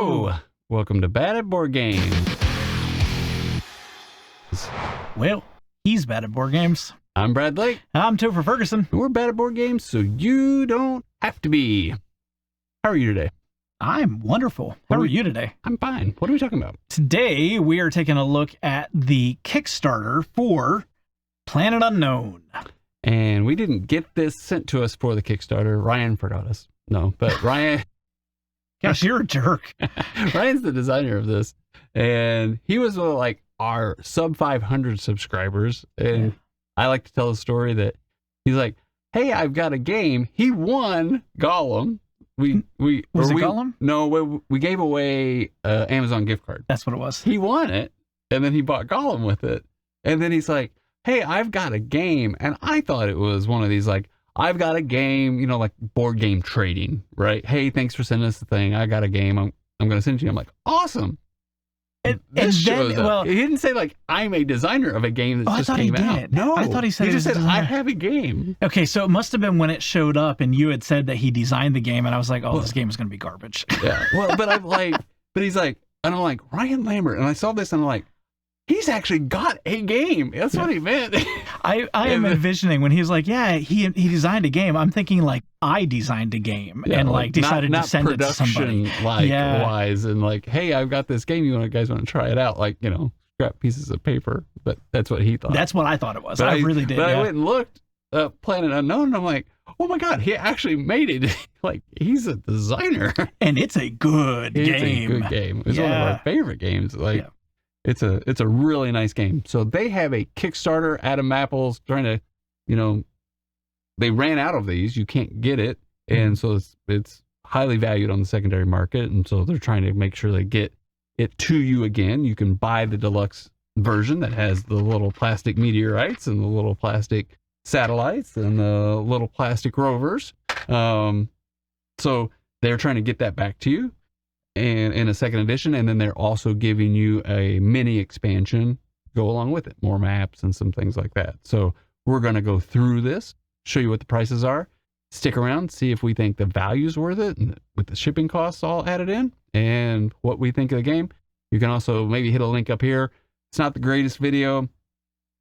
Hello. Welcome to Bad at Board Games. Well, he's bad at board games. I'm Brad Blake. I'm Topher Ferguson. We're bad at board games, so you don't have to be. How are you today? I'm wonderful. How are you today? I'm fine. What are we talking about? Today, we are taking a look at the Kickstarter for Planet Unknown. And we didn't get this sent to us for the Kickstarter. Ryan forgot us. No, but Ryan... Gosh, you're a jerk. Ryan's the designer of this. And he was like our sub 500 subscribers. And I like to tell the story that he's like, hey, I've got a game. He won Gollum. Was it Gollum? No, we gave away an Amazon gift card. That's what it was. He won it, and then he bought Gollum with it. And then he's like, hey, I've got a game. And I thought it was one of these, like, I've got a game, you know, like board game trading, right? Hey, thanks for sending us the thing. I got a game. I'm going to send you. I'm like, awesome. And then, well, he didn't say, like, I'm a designer of a game that just came out. No, I thought he said he just said, I have a game. Okay, so it must have been when it showed up and you had said that he designed the game, and I was like, this game is going to be garbage. Yeah. Well, but I'm like, but he's like, and I'm like, Ryan Lambert. And I saw this and I'm like, he's actually got a game. That's what he meant. I am envisioning when he's like, yeah, he designed a game. I'm thinking like I designed a game and like decided to send it to somebody. Wise and like, hey, I've got this game. You guys want to try it out? Like, you know, scrap pieces of paper. But that's what he thought. That's what I thought it was. I really did. But I went and looked at Planet Unknown and I'm like, oh my God, he actually made it. Like, he's a designer. And it's a good game. It's a good game. It's one of our favorite games. Like, It's a really nice game. So they have a Kickstarter. Adam Apple's trying to, you know, they ran out of these. You can't get it. And so it's highly valued on the secondary market. And so they're trying to make sure they get it to you again. You can buy the deluxe version that has the little plastic meteorites and the little plastic satellites and the little plastic rovers. So they're trying to get that back to you. And in a second edition, and then they're also giving you a mini expansion go along with it, more maps and some things like that. So we're going to go through this, show you what the prices are, stick around, see if we think the value's worth it, and with the shipping costs all added in, and what we think of the game. You can also maybe hit a link up here. It's not the greatest video.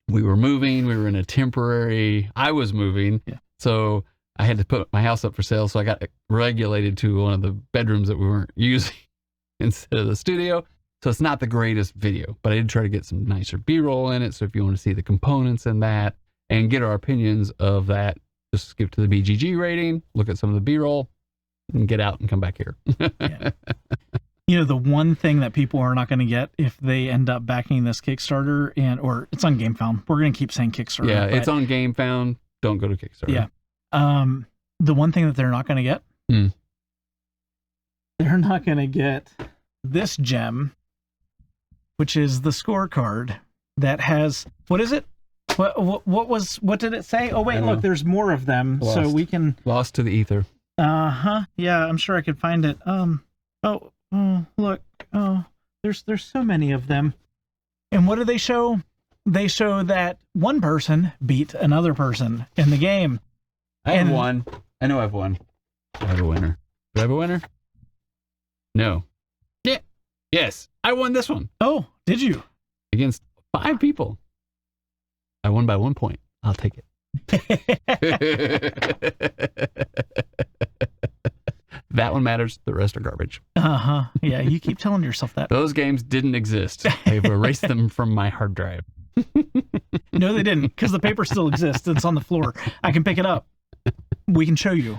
We were moving. We were in a temporary. I was moving, so I had to put my house up for sale. So I got regulated to one of the bedrooms that we weren't using instead of the studio. So it's not the greatest video, but I did try to get some nicer B-roll in it. So if you want to see the components in that and get our opinions of that, just skip to the BGG rating, look at some of the B-roll, and get out and come back here. You know, the one thing that people are not going to get if they end up backing this Kickstarter, or it's on Gamefound. We're going to keep saying Kickstarter. Yeah, it's on Gamefound. Don't go to Kickstarter. Yeah. The one thing that they're not going to get, they're not going to get this gem, which is the scorecard that has, what is it? What did it say? Oh, wait, look, there's more of them. Lost. So we can. Lost to the ether. Yeah, I'm sure I could find it. Look. Oh, there's so many of them. And what do they show? They show that one person beat another person in the game. I have one. I know I have one. I have a winner. Do I have a winner? No. Yeah. Yes. I won this one. Oh, did you? Against 5 people. I won by 1 point. I'll take it. That one matters. The rest are garbage. Yeah, you keep telling yourself that. Those games didn't exist. I've erased them from my hard drive. No, they didn't, because the paper still exists. It's on the floor. I can pick it up. We can show you.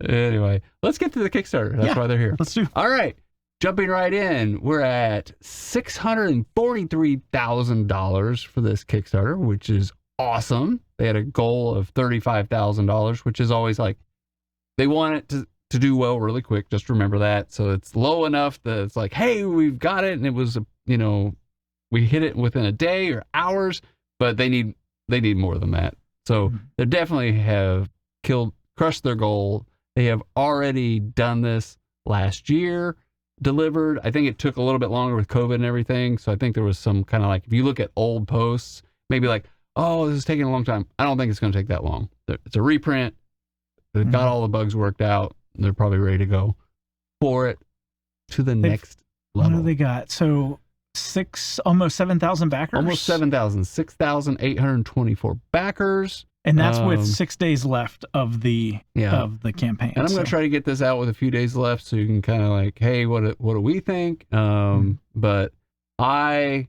Anyway, let's get to the Kickstarter. That's why they're here. Let's do. All right. Jumping right in, we're at $643,000 for this Kickstarter, which is awesome. They had a goal of $35,000, which is always like, they want it to do well really quick. Just remember that. So it's low enough that it's like, hey, we've got it. And it was, you know, we hit it within a day or hours, but they need more than that. So they definitely have crushed their goal. They have already done this last year, delivered. I think it took a little bit longer with COVID and everything. So I think there was some kind of like, if you look at old posts, maybe like, oh, this is taking a long time. I don't think it's going to take that long. It's a reprint. They've got all the bugs worked out. They're probably ready to go for it to the next What level. do they got? So almost 7,000 backers. Almost 7,000, 6,824 backers. And that's with 6 days left of the campaign. And I'm going to try to get this out with a few days left, so you can kind of like, hey, what do we think? But Ryan's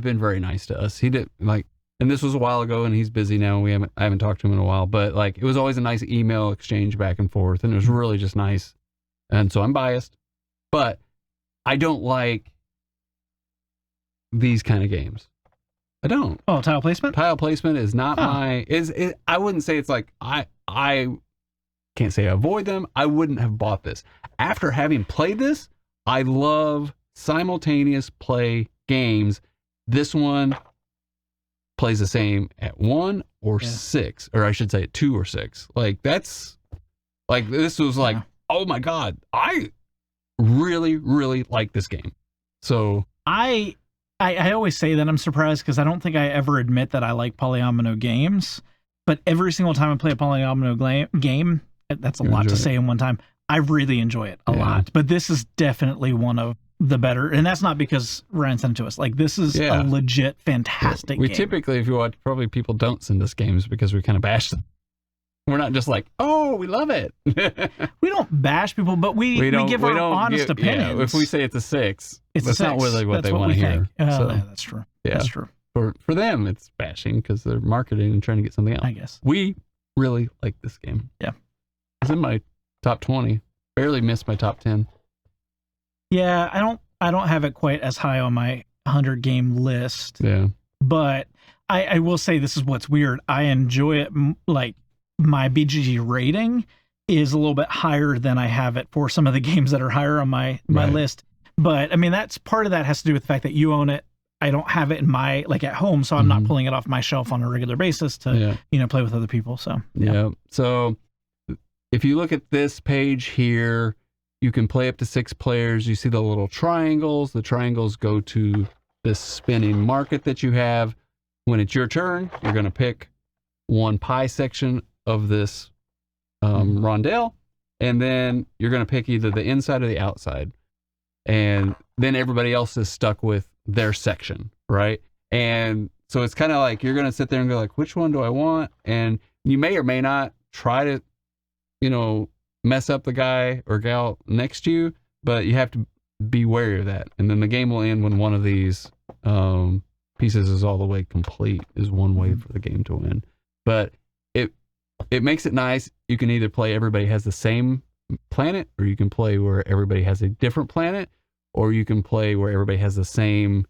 been very nice to us. He did like, and this was a while ago, and he's busy now. I haven't talked to him in a while, but like, it was always a nice email exchange back and forth, and it was really just nice. And so I'm biased, but I don't like these kind of games. I don't. Oh, tile placement? Tile placement is not I wouldn't say it's like, I can't say I avoid them. I wouldn't have bought this. After having played this, I love simultaneous play games. This one plays the same at 1 or 6, or I should say 2 or 6. Like that's like, this was like, oh my God, I really, really like this game. So I always say that I'm surprised because I don't think I ever admit that I like Polyomino games, but every single time I play a Polyomino game, that's a lot to say in one time, I really enjoy it a lot. But this is definitely one of the better, and that's not because Ryan sent it to us. Like, this is a legit fantastic game. We typically, if you watch, probably people don't send us games because we kind of bash them. We're not just like, oh, we love it. We don't bash people, but we give our honest opinions. Yeah, if we say it's a 6, that's not really what they want to hear. So, that's true. Yeah. That's true. For them, it's bashing because they're marketing and trying to get something else. I guess. We really like this game. Yeah. It's in my top 20. Barely missed my top 10. Yeah, I don't have it quite as high on my 100 game list. Yeah. But I will say this is what's weird. I enjoy it. Like, my BGG rating is a little bit higher than I have it for some of the games that are higher on my list. But I mean, that's part of that has to do with the fact that you own it. I don't have it in my, like, at home, so I'm not pulling it off my shelf on a regular basis to, play with other people. So, So if you look at this page here, you can play up to 6 players. You see the little triangles. The triangles go to this spinning market that you have. When it's your turn, you're going to pick one pie section of this rondelle, and then you're going to pick either the inside or the outside. And then everybody else is stuck with their section, right? And so it's kind of like you're going to sit there and go like, which one do I want? And you may or may not try to, mess up the guy or gal next to you, but you have to be wary of that. And then the game will end when one of these pieces is all the way complete, is one way for the game to win. But it makes it nice. You can either play everybody has the same planet, or you can play where everybody has a different planet, or you can play where everybody has the same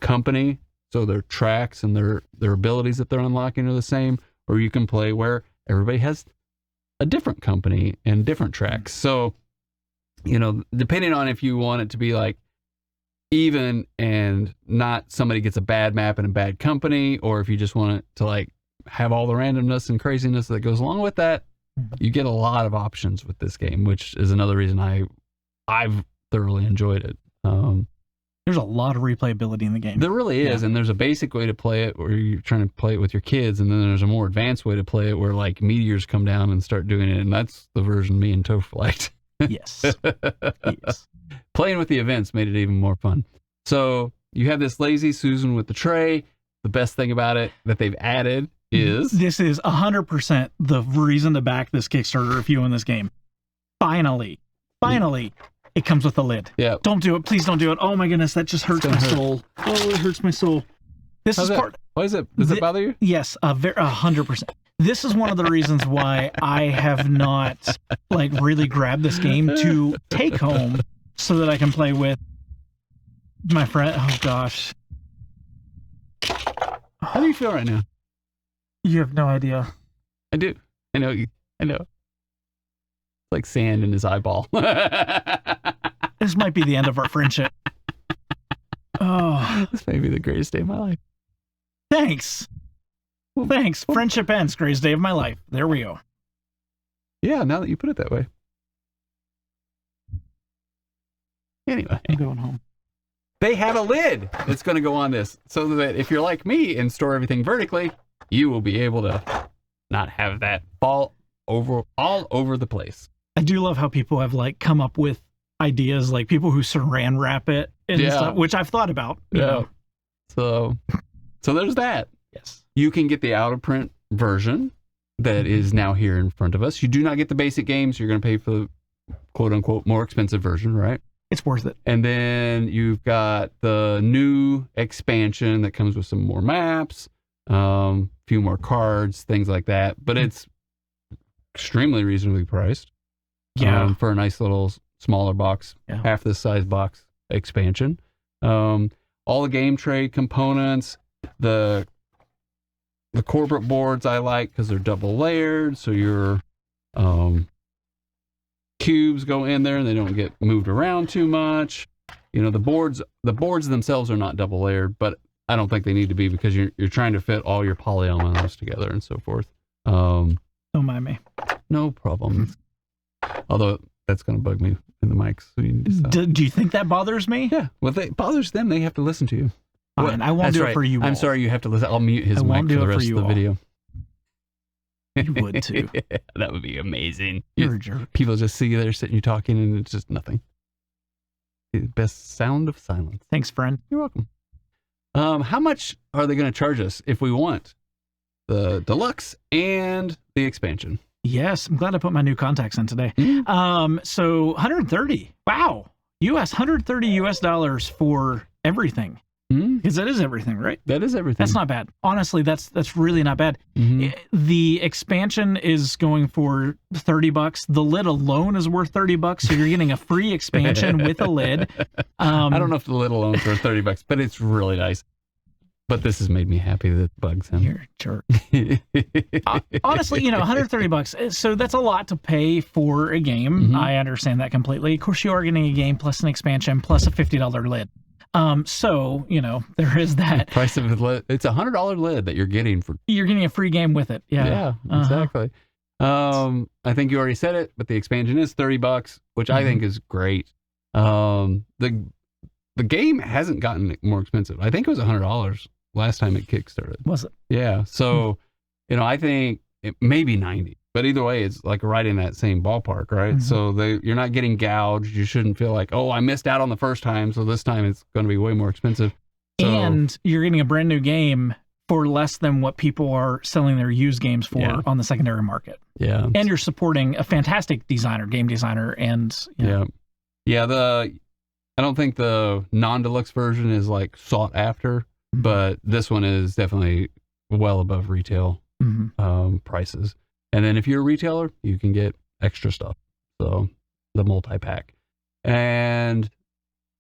company, so their tracks and their abilities that they're unlocking are the same, or you can play where everybody has a different company and different tracks. So, depending on if you want it to be like even and not somebody gets a bad map and a bad company, or if you just want it to like have all the randomness and craziness that goes along with that, you get a lot of options with this game, which is another reason I've thoroughly enjoyed it. There's a lot of replayability in the game. There really is, and there's a basic way to play it where you're trying to play it with your kids, and then there's a more advanced way to play it where like meteors come down and start doing it, and that's the version me and Toph liked. Yes. Playing with the events made it even more fun. So you have this Lazy Susan with the tray. The best thing about it that they've added is... This is 100% the reason to back this Kickstarter if you own this game. Finally, it comes with a lid. Yeah. Don't do it. Please don't do it. Oh my goodness, that just hurts my soul. Oh, it hurts my soul. This is part... Why is it? Does it bother you? Yes, 100%. This is one of the reasons why I have not really grabbed this game to take home so that I can play with my friend. Oh gosh. How do you feel right now? You have no idea. I do. I know. It's like sand in his eyeball. This might be the end of our friendship. Oh, this may be the greatest day of my life. Thanks. Thanks. Friendship ends. Greatest day of my life. There we go. Yeah, now that you put it that way. Anyway. I'm going home. They have a lid that's going to go on this, so that if you're like me and store everything vertically, you will be able to not have that fall all over the place. I do love how people have come up with ideas, like people who saran wrap it and stuff, which I've thought about. You know. So there's that. Yes. You can get the out of print version that is now here in front of us. You do not get the basic games. You're going to pay for the quote unquote more expensive version, right? It's worth it. And then you've got the new expansion that comes with some more maps, few more cards, things like that. But it's extremely reasonably priced. Yeah. For a nice little smaller box, half this size box expansion. All the game tray components, the corporate boards I like because they're double layered, so your cubes go in there and they don't get moved around too much. You know, the boards themselves are not double layered, but I don't think they need to be because you're trying to fit all your polyominoes together and so forth. Don't mind me. No problem. Although that's going to bug me in the mics. So you need to stop. Do you think that bothers me? Yeah. Well, if it bothers them, they have to listen to you. Fine, I won't do it for you. I'm sorry, you have to listen. I'll mute his mic for the rest of the video. You would too. That would be amazing. You're a jerk. People just see you there sitting, you talking, and it's just nothing. The best sound of silence. Thanks, friend. You're welcome. How much are they going to charge us if we want the deluxe and the expansion? Yes, I'm glad I put my new contacts in today. So 130. Wow. $130 for everything. Because that is everything, right? That is everything. That's not bad. Honestly, that's really not bad. The expansion is going for $30. The lid alone is worth $30, so you're getting a free expansion with a lid. I don't know if the lid alone is worth $30, but it's really nice. But this has made me happy that it bugs him. You're a jerk. Honestly, $130. So that's a lot to pay for a game. I understand that completely. Of course, you are getting a game plus an expansion plus a $50 lid. So, there is that. Price of the lid. It's $100 lid that you're getting for. You're getting a free game with it. Yeah. Yeah, exactly. I think you already said it, but the expansion is $30, which I think is great. The game hasn't gotten more expensive. I think it was $100 last time it kickstarted. Was it? Yeah. So, I think it may be 90. But either way, it's like right in that same ballpark, right? So you're not getting gouged. You shouldn't feel like, oh, I missed out on the first time, so this time it's going to be way more expensive. And you're getting a brand new game for less than what people are selling their used games for on the secondary market. Yeah. And you're supporting a fantastic game designer, and I don't think the non-deluxe version is like sought after, but this one is definitely well above retail prices. And then if you're a retailer, you can get extra stuff. So the multi-pack. And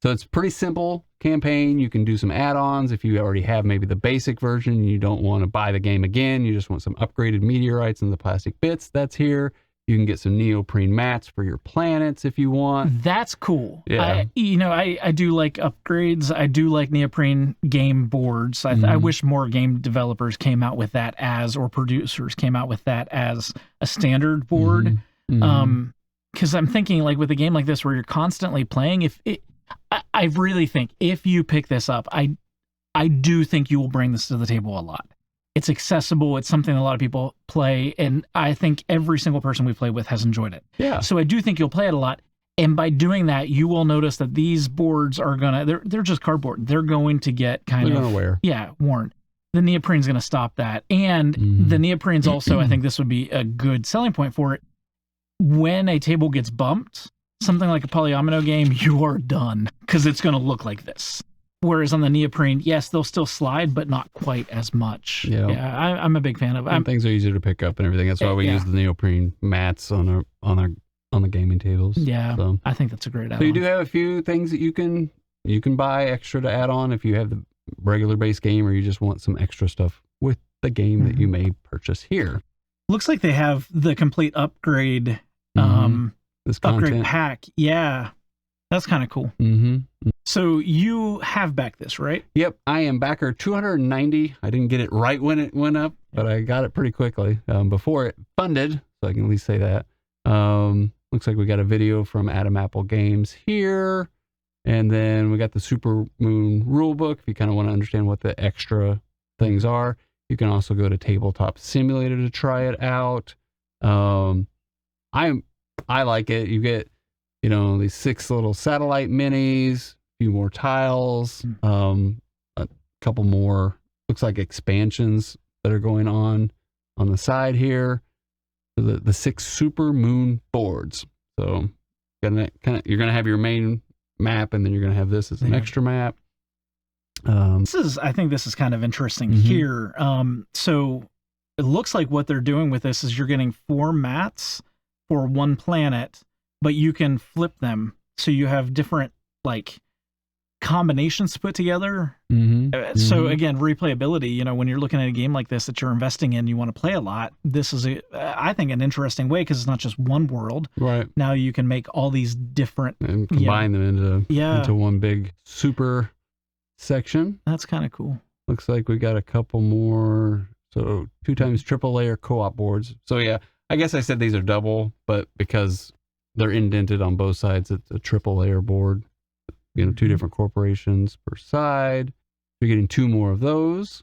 so it's pretty simple campaign. You can do some add-ons if you already have maybe the basic version and you don't want to buy the game again. You just want some upgraded meteorites and the plastic bits. That's here. You can get some neoprene mats for your planets if you want. That's cool. Yeah. I do like upgrades. I do like neoprene game boards. I wish more game developers came out with that or producers came out with that as a standard board. Because I'm thinking like with a game like this where you're constantly playing, I really think if you pick this up, I do think you will bring this to the table a lot. It's accessible. It's something a lot of people play. And I think every single person we play with has enjoyed it. Yeah. So I do think you'll play it a lot. And by doing that, you will notice that these boards are they're just cardboard. They're going to get kind of wear. Yeah, worn. The neoprene's going to stop that. And the neoprene's also, I think this would be a good selling point for it. When a table gets bumped, something like a Polyomino game, you are done because it's going to look like this. Whereas on the neoprene, yes, they'll still slide, but not quite as much. Yeah, I'm a big fan of it. Things are easier to pick up and everything. That's why we use the neoprene mats on the gaming tables. Yeah, so I think that's a great add-on. So you do have a few things that you can buy extra to add on if you have the regular base game or you just want some extra stuff with the game that you may purchase here. Looks like they have the complete upgrade this upgrade pack. Yeah, that's kind of cool. So you have backed this, right? Yep, I am backer 290. I didn't get it right when it went up, but I got it pretty quickly before it funded, so I can at least say that. Looks like we got a video from Adam Apple Games here, and then we got the Supermoon rulebook. If you kind of want to understand what the extra things are, you can also go to Tabletop Simulator to try it out. I like it. You get you know, these 6 little satellite minis, a few more tiles, a couple more, looks like expansions that are going on the side here. The 6 Supermoon boards. So you're gonna have your main map, and then you're gonna have this as an extra map. I think this is kind of interesting here. So it looks like what they're doing with this is you're getting 4 mats for 1 planet, but you can flip them so you have different like combinations put together. So again, replayability, you know, when you're looking at a game like this that you're investing in, you want to play a lot, this is I think an interesting way, because it's not just one world. Right. Now you can make all these different and combine them into one big super section. That's kind of cool. Looks like we got a couple more. So 2 times triple layer co-op boards. So yeah, I guess I said these are double, but because they're indented on both sides, it's a triple layer board. You know, 2 different corporations per side. You're getting 2 more of those.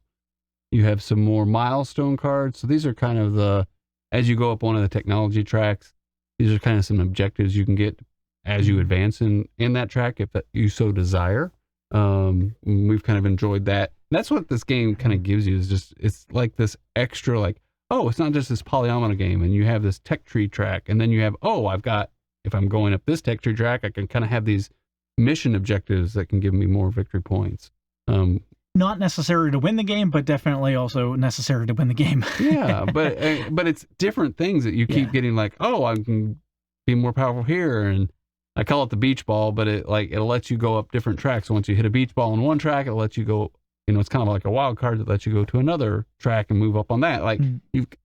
You have some more milestone cards. So these are kind of as you go up one of the technology tracks, these are kind of some objectives you can get as you advance in that track, if you so desire. We've kind of enjoyed that. And that's what this game kind of gives you, is just, it's like this extra, like, oh, it's not just this Polyomino game, and you have this tech tree track, and then you have, if I'm going up this tech tree track, I can kind of have these mission objectives that can give me more victory points. Not necessary to win the game, but definitely also necessary to win the game. Yeah, but it's different things that you keep getting, like, oh, I can be more powerful here, and I call it the beach ball, but it'll let you go up different tracks. So once you hit a beach ball on one track, it'll let you go, you know, it's kind of like a wild card that lets you go to another track and move up on that. Like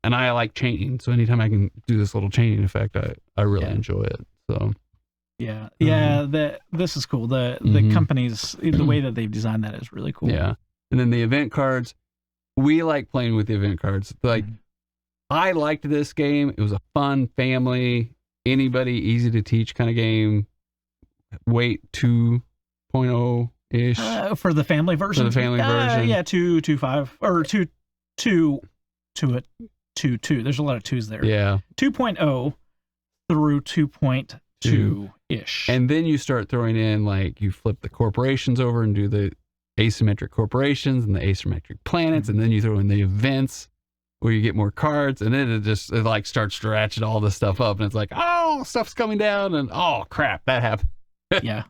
and I like chaining, so anytime I can do this little chaining effect, I really enjoy it. So this is cool. The companies, the way that they've designed that is really cool. Yeah. And then the event cards, we like playing with the event cards. Like, I liked this game. It was a fun5, easy to teach kind of game. Weight 2.0 ish for the family version. For the family version, 2.5 or 2.2. There's a lot of 2s there. Yeah, 2.0 through 2.2 ish. And then you start throwing in, like, you flip the corporations over and do the asymmetric corporations and the asymmetric planets, and then you throw in the events where you get more cards, and then it like starts to ratchet all this stuff up, and it's like, oh, stuff's coming down, and oh crap, that happened. Yeah.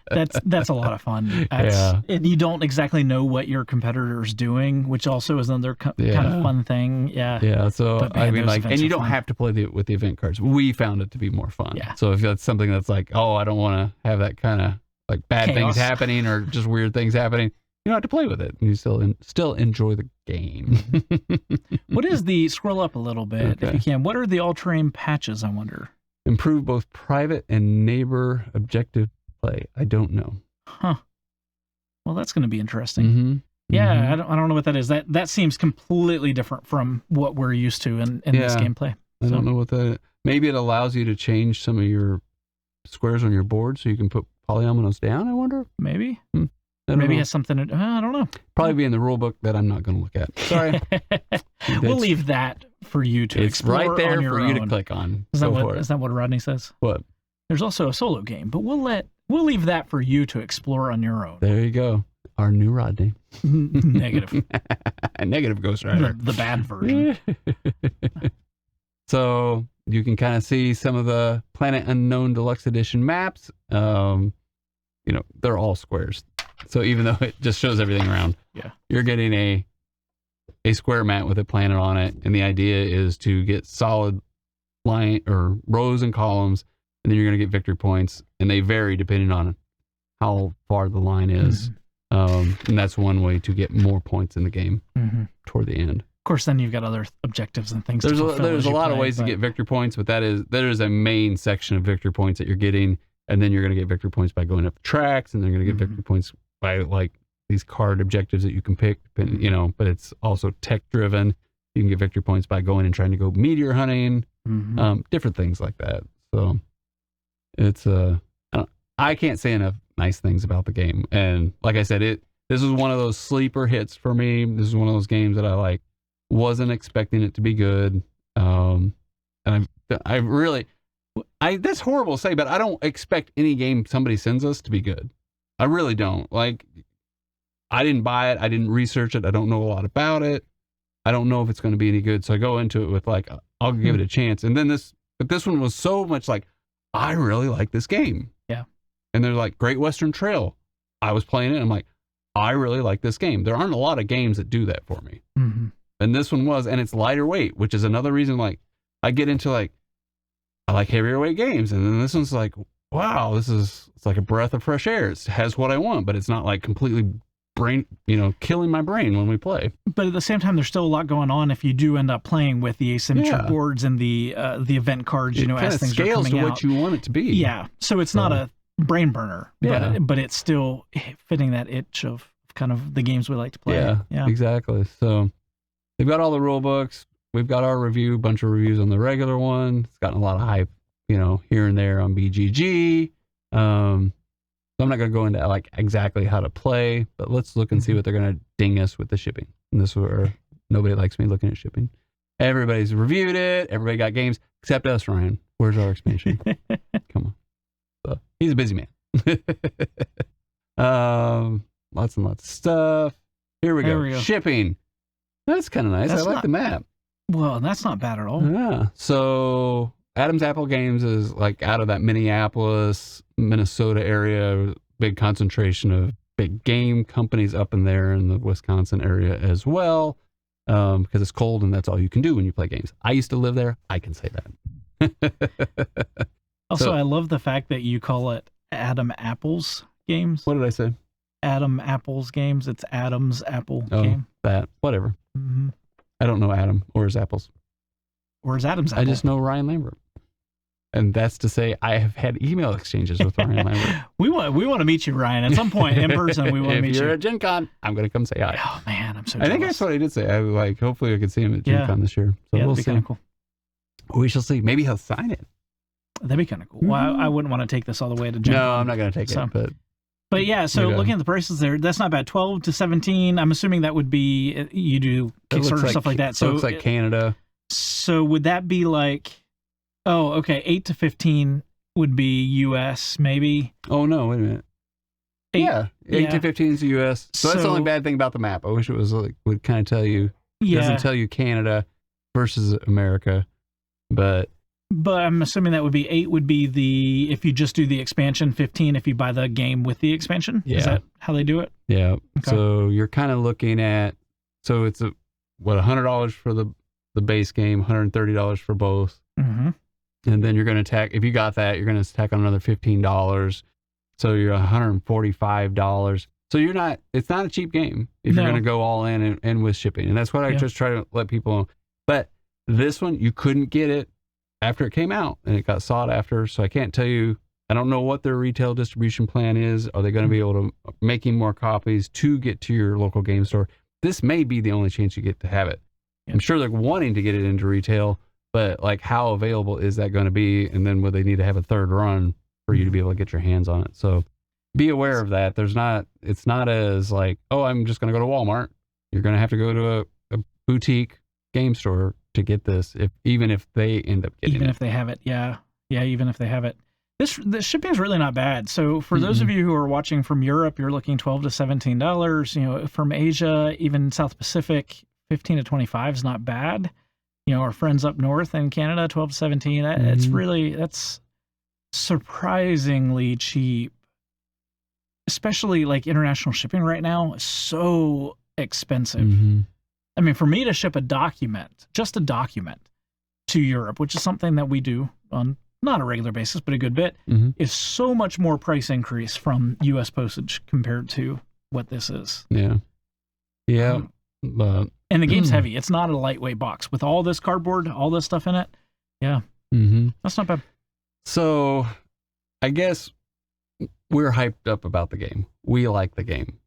That's a lot of fun. And you don't exactly know what your competitor's doing, which also is another kind of fun thing. Yeah. So man, I mean, like, and you don't have to play with the event cards. We found it to be more fun. Yeah. So if that's something that's like, oh, I don't want to have that kind of like bad things happening or just weird things happening, you don't have to play with it. You still enjoy the game. What is the, scroll up a little bit if you can, what are the all-terrain patches, I wonder? Improve both private and neighbor objective play. I don't know. Huh. Well, that's going to be interesting. Yeah, I don't know what that is. That seems completely different from what we're used to in this gameplay. I don't know what that is. Maybe it allows you to change some of your squares on your board so you can put polyominoes down, I wonder? Maybe. Maybe it has something to, I don't know. Probably be in the rule book that I'm not going to look at. Sorry. We'll leave that for you to explore. It's right there on your for own. you to click on. Is that what Rodney says? What? There's also a solo game, but we'll leave that for you to explore on your own. There you go. Our new Rodney. Negative. Negative Ghost Rider. The bad version. So you can kind of see some of the Planet Unknown Deluxe Edition maps. You know, they're all squares. So even though it just shows everything around, you're getting a square map with a planet on it, and the idea is to get solid line or rows and columns, and then you're going to get victory points, and they vary depending on how far the line is. And that's one way to get more points in the game toward the end. Of course, then you've got other objectives and things. There's a lot of ways to get victory points, but there is a main section of victory points that you're getting, and then you're going to get victory points by going up the tracks, and then you're going to get victory points by like these card objectives that you can pick, you know, but it's also tech driven. You can get victory points by going and trying to go meteor hunting, different things like that. So it's I can't say enough nice things about the game. And like I said, this was one of those sleeper hits for me. This is one of those games that I wasn't expecting it to be good. And I really, That's horrible to say, but I don't expect any game somebody sends us to be good. I really don't. Like, I didn't buy it. I didn't research it. I don't know a lot about it. I don't know if it's going to be any good. So I go into it with like, I'll give it a chance. And then this one was so much like, I really like this game. Yeah. And they're like, Great Western Trail. I was playing it. I'm like, I really like this game. There aren't a lot of games that do that for me. Mm-hmm. And this one was, and it's lighter weight, which is another reason, like, I get into like, I like heavier weight games. And then this one's like, wow, it's like a breath of fresh air. It has what I want, but it's not like completely killing my brain when we play. But at the same time, there's still a lot going on if you do end up playing with the asymmetric boards and the event cards, as things are coming out. It scales to what you want it to be. Yeah. So it's not a brain burner, but it's still fitting that itch of kind of the games we like to play. Yeah, exactly. So they've got all the rule books. We've got our review, bunch of reviews on the regular one. It's gotten a lot of hype, here and there on BGG. So I'm not going to go into like exactly how to play, but let's look and see what they're going to ding us with the shipping. And this is where nobody likes me looking at shipping. Everybody's reviewed it. Everybody got games except us, Ryan. Where's our expansion? Come on. So, he's a busy man. Lots and lots of stuff. Here we go. Shipping. That's kind of nice. I like the map. Well, that's not bad at all. Yeah. So Addons Apple Games is like out of that Minneapolis, Minnesota area, big concentration of big game companies up in there in the Wisconsin area as well, because it's cold and that's all you can do when you play games. I used to live there. I can say that. Also, I love the fact that you call it Adam Apples Games. What did I say? Adam Apples Games. It's Adam's Apple game. That. Whatever. Mm-hmm. I don't know Adam or his apples. Or his Adam's Apple. I just know Ryan Lambert. And that's to say I have had email exchanges with Ryan Lambert. We want to meet you, Ryan. At some point in person, we want to meet you. If you're at Gen Con, I'm going to come say hi. Oh, man, I'm so jealous. I think that's what I did say. Hopefully I could see him at Gen Con this year. So we'll that'd be kind of cool. We shall see. Maybe he'll sign it. That'd be kind of cool. Well, I wouldn't want to take this all the way to Gen Con. No, I'm not going to take it. But yeah, so looking at the prices there, that's not bad. 12 to 17. I'm assuming that would be, you do Kickstarter stuff like that. So it looks like Canada. So would that be like, 8 to 15 would be US maybe? Oh, no, wait a minute. 8 to 15 is the US. So that's the only bad thing about the map. I wish it was would kind of tell you, doesn't tell you Canada versus America, but I'm assuming that would be 8 would be if you just do the expansion, 15 if you buy the game with the expansion. Yeah. Is that how they do it? Yeah. Okay. So you're kind of looking at, so it's $100 for the base game, $130 for both. Mm-hmm. And then you're going to tack, if you got that, you're going to tack on another $15. So you're $145. So it's not a cheap game if you're going to go all in and with shipping. And that's what I just try to let people know. But this one, you couldn't get it after it came out and it got sought after. So I can't tell you, I don't know what their retail distribution plan is. Are they going to be able to making more copies to get to your local game store? This may be the only chance you get to have it. Yeah. I'm sure they're wanting to get it into retail, but like how available is that going to be? And then would they need to have a third run for you to be able to get your hands on it? So be aware of that. It's not as like, I'm just going to go to Walmart. You're going to have to go to a boutique game store to get this, even if they end up getting it. Even if they have it, even if they have it. The shipping is really not bad. So for those of you who are watching from Europe, you're looking $12 to $17. From Asia, even South Pacific, 15 to 25 is not bad. Our friends up north in Canada, 12 to 17. That's surprisingly cheap. Especially like international shipping right now is so expensive. Mm-hmm. I mean, for me to ship just a document to Europe, which is something that we do on not a regular basis, but a good bit, is so much more price increase from U.S. postage compared to what this is. Yeah. Yeah. And the game's heavy. It's not a lightweight box. With all this cardboard, all this stuff in it, that's not bad. So I guess we're hyped up about the game. We like the game.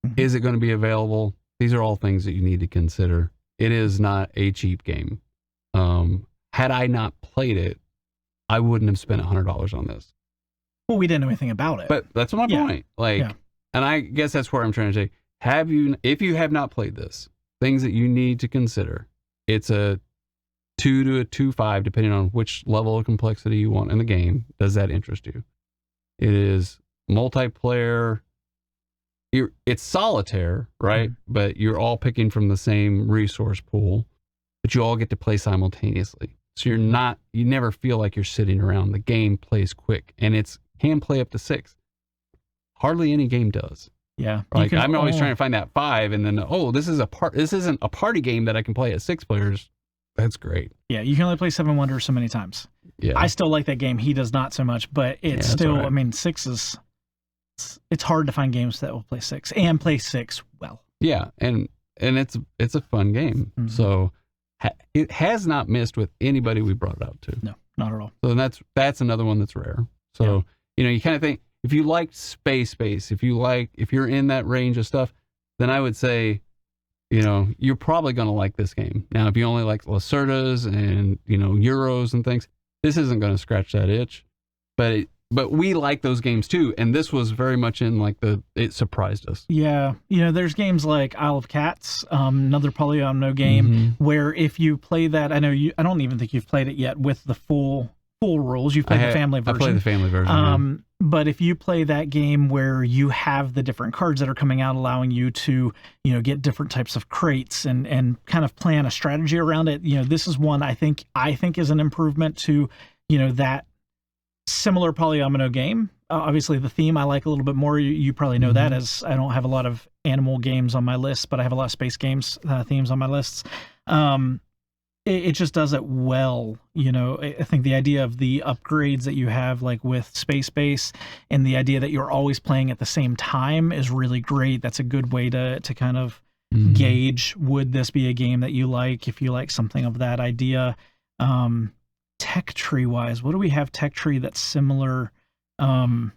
Mm-hmm. Is it going to be available? These are all things that you need to consider. It is not a cheap game. Had I not played it, I wouldn't have spent $100 on this. Well, we didn't know anything about it. But that's my point. And I guess that's where I'm trying to say, if you have not played this, things that you need to consider. It's a 2 to a 2.5, depending on which level of complexity you want in the game. Does that interest you? It is multiplayer. It's solitaire, right? But you're all picking from the same resource pool, but you all get to play simultaneously. So you never feel like you're sitting around. The game plays quick, and it's can play up to 6. Hardly any game does. Yeah. Like I'm always trying to find that 5, and then this isn't a party game that I can play at 6 players. That's great. Yeah, you can only play 7 Wonders so many times. Yeah. I still like that game. He does not so much, but it's still, right. I mean, 6 is, it's hard to find games that will play 6 and play 6 well. Yeah, and it's a fun game. Mm-hmm. So it has not missed with anybody we brought it out to. No, not at all. So that's another one that's rare. So, you kind of think, if you like space, if you're in that range of stuff, then I would say, you're probably going to like this game. Now, if you only like Lacerdas and, Euros and things, this isn't going to scratch that itch. But we like those games too. And this was very much in it surprised us. Yeah. There's games like Isle of Cats, another Polyomino game, where if you play that, I don't even think you've played it yet with the full rules. You've played the family version. I played the family version. But if you play that game where you have the different cards that are coming out, allowing you to, get different types of crates and kind of plan a strategy around it, this is one I think is an improvement to, that similar Polyomino game. Obviously, the theme I like a little bit more. You probably know that, as I don't have a lot of animal games on my list, but I have a lot of space games themes on my lists. It just does it well. I think the idea of the upgrades that you have, like with Space Base, and the idea that you're always playing at the same time is really great. That's a good way to kind of gauge, would this be a game that you like, if you like something of that idea. Tech tree wise, what do we have tech tree that's similar? We've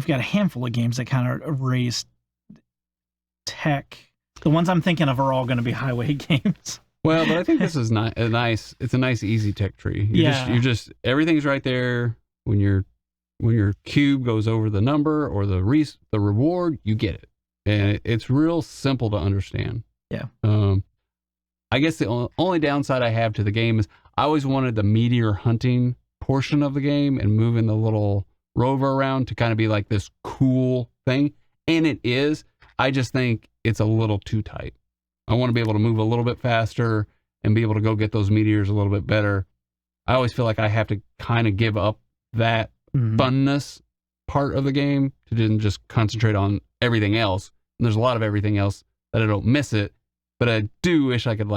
got a handful of games that kind of raise tech. The ones I'm thinking of are all going to be highway games. Well, but I think this is not a nice. It's a nice, easy tech tree. You're just everything's right there. When your cube goes over the number or the reward, you get it, and it's real simple to understand. Yeah. I guess the only downside I have to the game is I always wanted the meteor hunting portion of the game and moving the little rover around to kind of be like this cool thing, and it is. I just think it's a little too tight. I want to be able to move a little bit faster and be able to go get those meteors a little bit better. I always feel like I have to kind of give up that funness part of the game to then just concentrate on everything else. And there's a lot of everything else that I don't miss it, but I do wish I could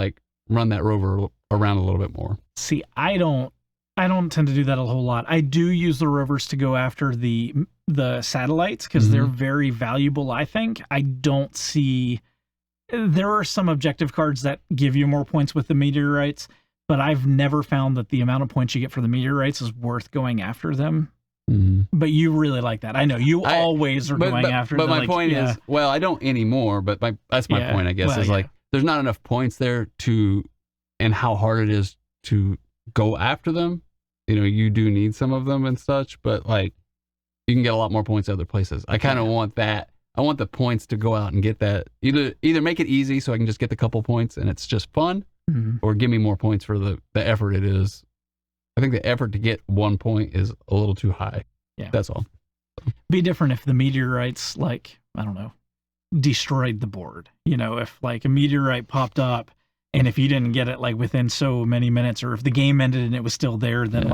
run that rover around a little bit more. See, I don't tend to do that a whole lot. I do use the rovers to go after the satellites because they're very valuable, I think. I don't see... There are some objective cards that give you more points with the meteorites, but I've never found that the amount of points you get for the meteorites is worth going after them. But you really like that. I know you always are going after them. But my point is, well, I don't anymore, but that's my point, I guess, is there's not enough points there and how hard it is to go after them. You do need some of them and such, but you can get a lot more points other places. I kind of want that. I want the points to go out and get that. Either make it easy so I can just get the couple points and it's just fun, or give me more points for the effort it is. I think the effort to get 1 point is a little too high. Yeah. That's all. Be different if the meteorites, I don't know, destroyed the board. If a meteorite popped up and if you didn't get it within so many minutes, or if the game ended and it was still there, then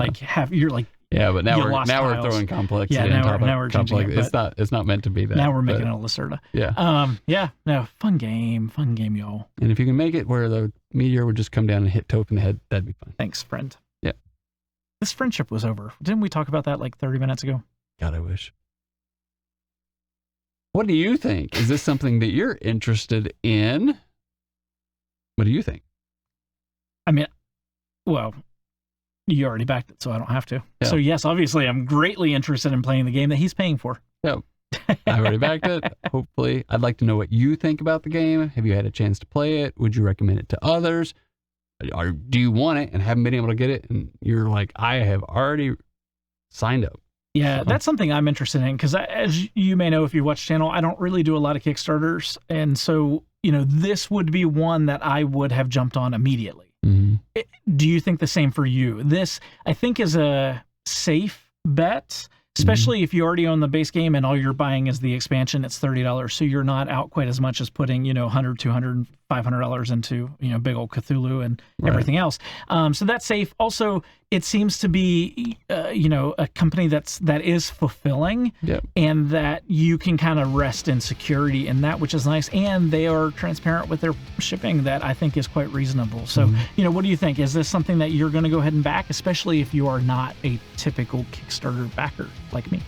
you're yeah, but now we're throwing complexity on top of complex. It's not meant to be that. Now we're making a Lacerda. Yeah. No, fun game, y'all. And if you can make it where the meteor would just come down and hit Toph in the head, that'd be fine. Thanks, friend. Yeah. This friendship was over. Didn't we talk about that 30 minutes ago? God, I wish. What do you think? Is this something that you're interested in? What do you think? I mean, well, you already backed it, so I don't have to. Yeah. So yes, obviously, I'm greatly interested in playing the game that he's paying for. Yeah, I already backed it. Hopefully, I'd like to know what you think about the game. Have you had a chance to play it? Would you recommend it to others? Or do you want it and haven't been able to get it? And you're like, I have already signed up. Yeah, that's something I'm interested in because, as you may know if you watch the channel, I don't really do a lot of Kickstarters, and so this would be one that I would have jumped on immediately. Do you think the same for you? This, I think, is a safe bet, especially if you already own the base game and all you're buying is the expansion. It's $30, so you're not out quite as much as putting, $100, $200, $500 into, big old Cthulhu and everything else. So that's safe. Also, it seems to be, a company that is fulfilling, and that you can kind of rest in security in that, which is nice. And they are transparent with their shipping, that I think is quite reasonable. So, what do you think? Is this something that you're going to go ahead and back, especially if you are not a typical Kickstarter backer like me?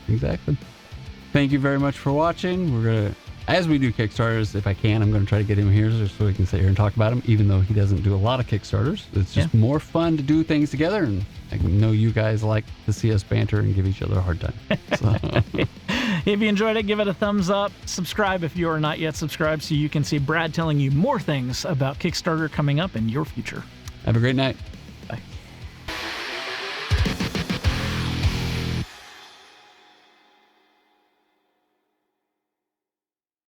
Exactly. Thank you very much for watching. We're going to, as we do Kickstarters, if I can, I'm going to try to get him here so we can sit here and talk about him, even though he doesn't do a lot of Kickstarters. It's just more fun to do things together, and I know you guys like to see us banter and give each other a hard time. So. If you enjoyed it, give it a thumbs up. Subscribe if you are not yet subscribed, so you can see Brad telling you more things about Kickstarter coming up in your future. Have a great night.